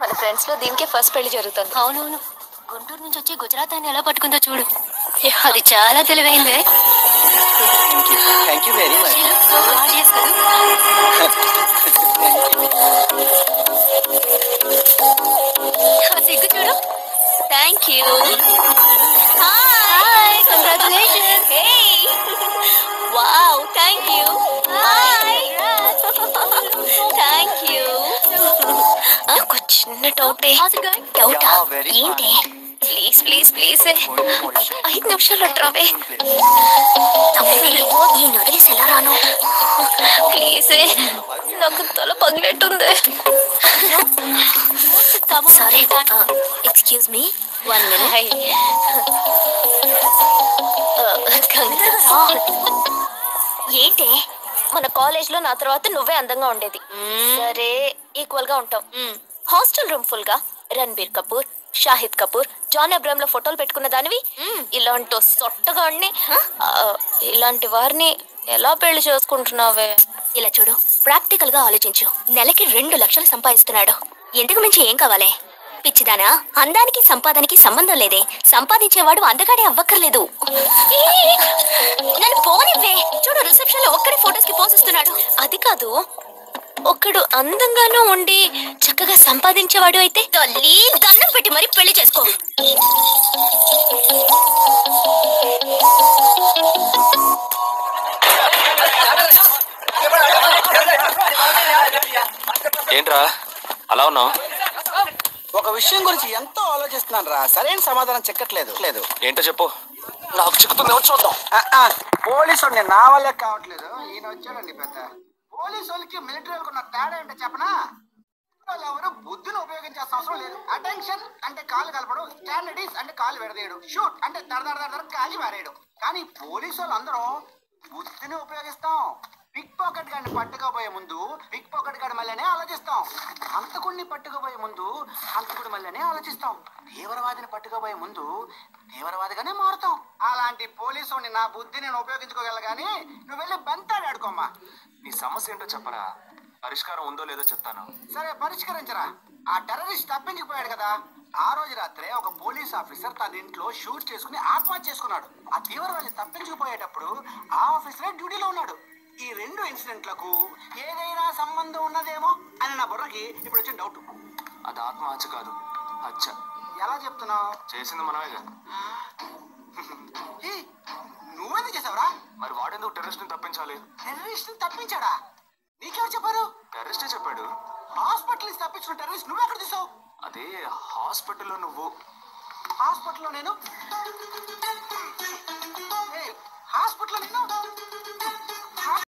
మన ఫ్రెండ్స్ లో దీనికే ఫస్ట్ పెళ్లి జరుగుతుంది. అవునవును, గుంటూరు నుంచి వచ్చి గుజరాత్ అని ఎలా పట్టుకుందో చూడు. అది చాలా తెలివైందే. Thank you very much. సిగ్గు చూడు. Thank you. Hi, congratulation. Hey, wow, thank you. Hi, thank you. నాకు చిన్న డౌటే. డౌటా? ఏంటి? ప్లీజ్ ప్లీజ్ ప్లీజ్ 5 నిమిషాలు ట్రావే. ఈ నదిలేసి ఎలా రాను? ప్లీజ్, నాకు తల పగిలేట్టుంది. Sorry, excuse me, 1 minute. ఏంటి? మన కాలేజ్ లో నా తర్వాత నువ్వే అందంగా ఉండేది. సరే, ఈక్వల్ గా ఉంటాం. హాస్టల్ రూమ్ ఫుల్ గా రణబీర్ కపూర్, షాహిద్ కపూర్, జాన్ అబ్రామ్ లో ఫోటోలు పెట్టుకున్న దానివి ఇలాంటి సొట్టగాడిని, ఇలాంటి వారిని ఎలా పెళ్లి చేసుకుంటున్నావే? ఇలా చూడు, ప్రాక్టికల్ గా ఆలోచించు. నెలకి 2 లక్షలు సంపాదిస్తున్నాడు. ఎందుకు మించి ఏం కావాలి? పిచ్చిదానా, అందానికి సంపాదనకి సంబంధం లేదే. సంపాదించేవాడు అందగాడే అవ్వక్కర్లేదు. నన్ను పోనివ్వే. చూడు, రిసెప్షన్ లో ఒక్కడే ఫోటోస్ కి పోజ్ ఇస్తున్నాడు. అది కాదు, ఒక్కడు అందంగానూ ఉండి చక్కగా సంపాదించేవాడు అయితే తల్లి దండం పెట్టి మరి పెళ్లి చేసుకో. ఏంట్రా అలా ఉన్నావు? ఒక విషయం గురించి ఎంతో ఆలోచిస్తున్నాను రా, సరైన సమాధానం చిక్కట్లేదు. ఏంటో చెప్పు, నాకు చిక్కుతుంది. చూద్దాం. పోలీసు నా వల్లే కావట్లేదు. ఈయన వచ్చాడండి పెద్ద. పోలీసు వాళ్ళకి మిలిటరీ వాళ్ళకి ఉన్న తేడా ఏంటో చెప్పనా? వాళ్ళు ఎవరు బుద్ధిని ఉపయోగించాల్సిన అవసరం లేదు. అటెన్షన్ అంటే కాలు కలపడం, స్టాండర్డీస్ అంటే కాలు విడదీయడం, షూట్ అంటే దడ కాలి మారేయడం. కానీ పోలీసు వాళ్ళు అందరం బుద్ధిని ఉపయోగిస్తాం. పిక్ పాకెట్ గాడిని పట్టుకోబోయే ముందు పిక్ పాకెట్ గాడి మళ్ళీనే ఆలోచిస్తాం. హంతకుడిని పట్టుకోబోయే ముందు హంతకుడి మళ్ళీనే ఆలోచిస్తాం. తీవ్రవాదిని పట్టుకోబోయే ముందు తీవ్రవాదిగానే మారుతాం. అలాంటి పోలీసు నా బుద్ధి నేను ఉపయోగించుకోగలను. కానీ నువ్వు వెళ్ళి బంతాడు ఆడుకోమ్మా. నీ సమస్య ఏంటో చెప్పరా, పరిష్కారం ఉందో లేదో చెప్తాను. సరే, పరిష్కరించరా. ఆ టెర్రరిస్ట్ తప్పించిపోయాడు కదా, ఆ రోజు రాత్రే ఒక పోలీస్ ఆఫీసర్ తన ఇంట్లో షూట్ చేసుకుని ఆత్మహత్య చేసుకున్నాడు. ఆ తీవ్రవాది తప్పించుకుపోయేటప్పుడు ఆ ఆఫీసరే డ్యూటీలో ఉన్నాడు. ఈ 2 ఇన్సిడెంట్లకు ఏదైనా సంబంధం ఉన్నదేమో అని నా బుర్రకి ఇప్పుడు వచ్చిన డౌట్. అది ఆత్మహత్య కాదు, హత్య. ఎలా చెప్తున్నావు? చేసింది మనమేగా. నువ్వెందుకు చేసావురా? మరి వాడెందుకు టెర్రరిస్ట్ ని తప్పించాలి? టెర్రరిస్ట్ తప్పించాడా? నీకెవరు చెప్పారు? టెర్రరిస్టే చెప్పాడు. హాస్పిటల్ నుంచి తప్పించిన టెర్రరిస్ట్ నువ్వు ఎక్కడ చూసావు? అదే హాస్పిటల్లో నువ్వు. హాస్పిటల్లో నేను? హాస్పిటల్లో నేను